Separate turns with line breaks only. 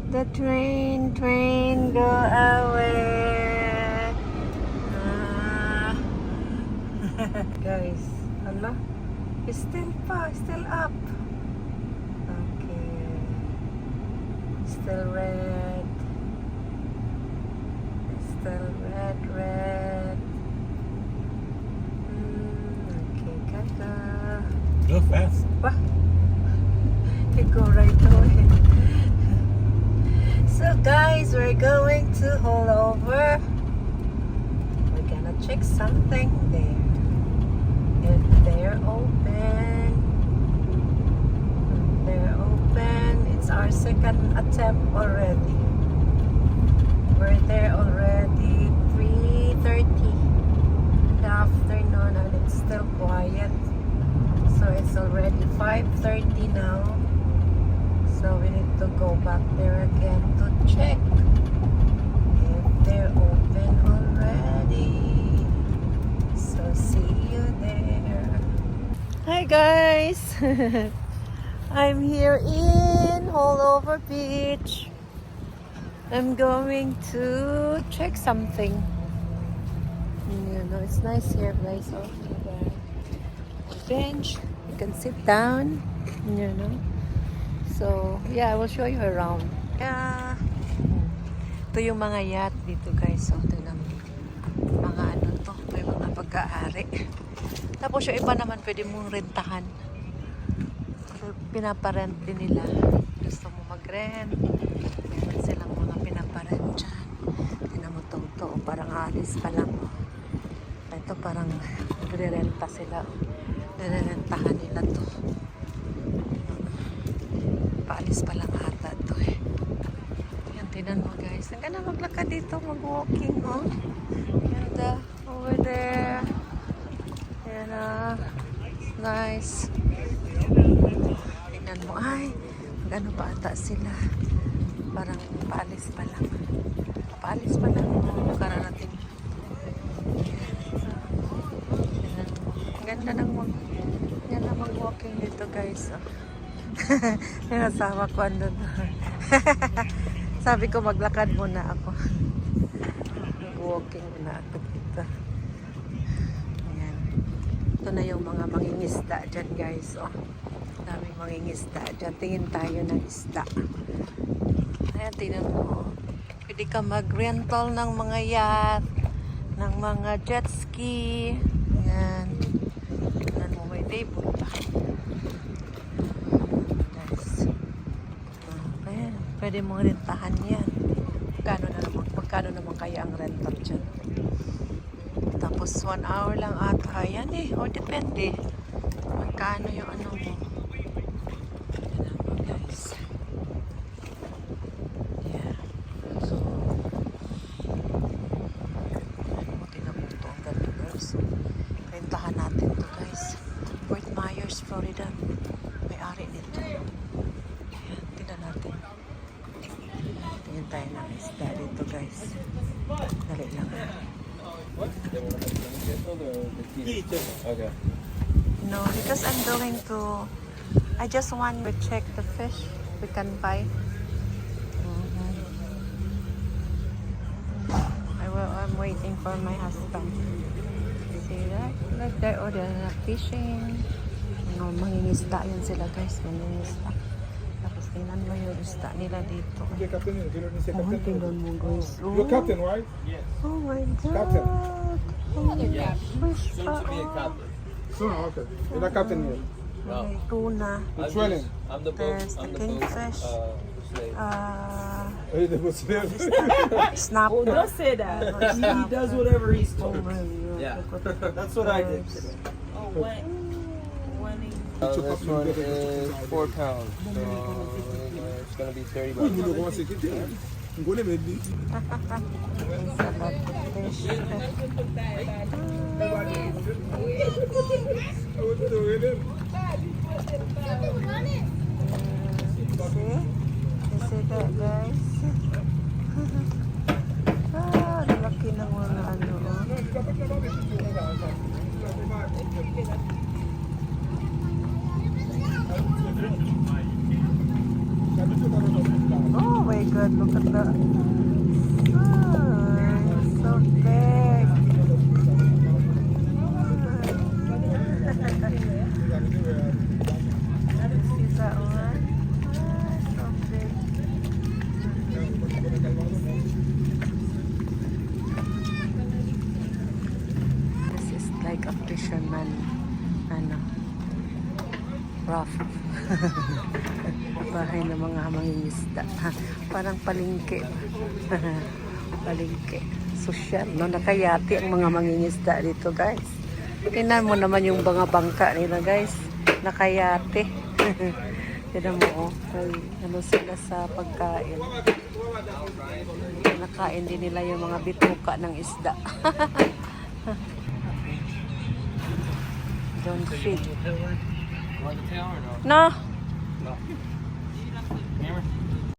The train go away. Guys, Allah, it's still up. Okay, still red. Still red. Okay, kaka.
Go fast.
Wah, you go right away. So guys, we're going to haul over. We're gonna check something there. If they're open, it's our second attempt already. We're there already 3:30 in the afternoon and it's still quiet. So it's already 5:30 now. So we need to go back there again to check if they're open already. So see you there. Hi guys! I'm here in Hollover Beach. I'm going to check something. You know, it's nice here guys. Over there. Bench. You can sit down. You know. So, yeah, I will show you around. Yeah. Ito yung mga yacht dito guys. So, tingnan mo. Mga ano to. May mga pagkaari. Tapos yung iba naman pwede mong rentahan. So, pinaparent din nila. Gusto mo mag-rent. Meron silang mga pinaparent dyan. Tingnan mo to. Parang alis pa lang. Ito parang nagre-renta sila. Nire-rentahan nila to. Paalis pa lang ata to eh. Yan, tinan mo guys. Ang ganda maglakad dito, mag-walking, oh. Ganda, over there. Yan nice. Tingnan mo, ay, gano pa ata sila. Parang paalis pa lang. Paalis pa lang, kararating. Tingnan mo. Ang ganda ng mag-walking dito guys, oh. Yung asawa ko andun. Sabi ko maglakad muna ako. Walking muna ako dito. Ayan. Ito na yung mga mangingisda dyan guys. Oh. Daming mangingisda dyan. Tingin tayo ng isda. Ayan, tingnan mo. Pwede ka mag-rental ng mga yacht, ng mga jet ski. Ayan. Tingnan mo, may table pa. Pwede mong rentahan yan. Magkano naman kaya ang rental dyan? Tapos 1 hour lang ata. Yan eh. O depende. Magkano yung ano mo. Yan mo guys. Yeah. So, tingnan mo ito. Ang ganda guys. Rentahan natin to guys. Fort Myers, Florida. May-ari nito. Ayan. Tingnan natin. Tingin tayo ng isda dito guys. Dali lang ha.
Okay.
No, because I just want to check the fish we can buy. I'm waiting for my husband. See that? Like they're fishing. No, mangingisda yun sila guys. Mangingisda. Tapos tingnan mo yung isda nila dito. Tingnan mo guys.
You're captain, right?
Yes.
Oh my God.
Captain.
Oh my
Yeah.
gosh.
Soon to be a captain.
Soon, okay. You're not captain yet.
May tuna.
It's training.
I'm the boat.
There's
I'm
the
the boat.
kingfish.
Slave.
Are you the Muslim?
Snap.
Oh, don't say that. He does whatever he's
Oh
told.
my
Yeah.
God.
That's what I did today.
Oh, when he...
This one is 4 pounds, so it's gonna be $30.
I'm going to make this.
It's a lot of fish. See? You see that guys? Ang laki ng mga ano. Oh, my god, look at that. So big. See that one? So big. This is like a fisherman, rough. Bahay ng mga mangingisda. Parang palengke. Palengke. Sosyal, no? Nakayati ang mga mangingisda dito, guys. Tingnan mo naman yung mga bangka nila, guys. Nakayati. Tingnan mo, oh. Ay, ano sila sa pagkain. Nakain din nila yung mga bituka ng isda. Don't feed.
You want the tail or no?
No.
No. Hammer?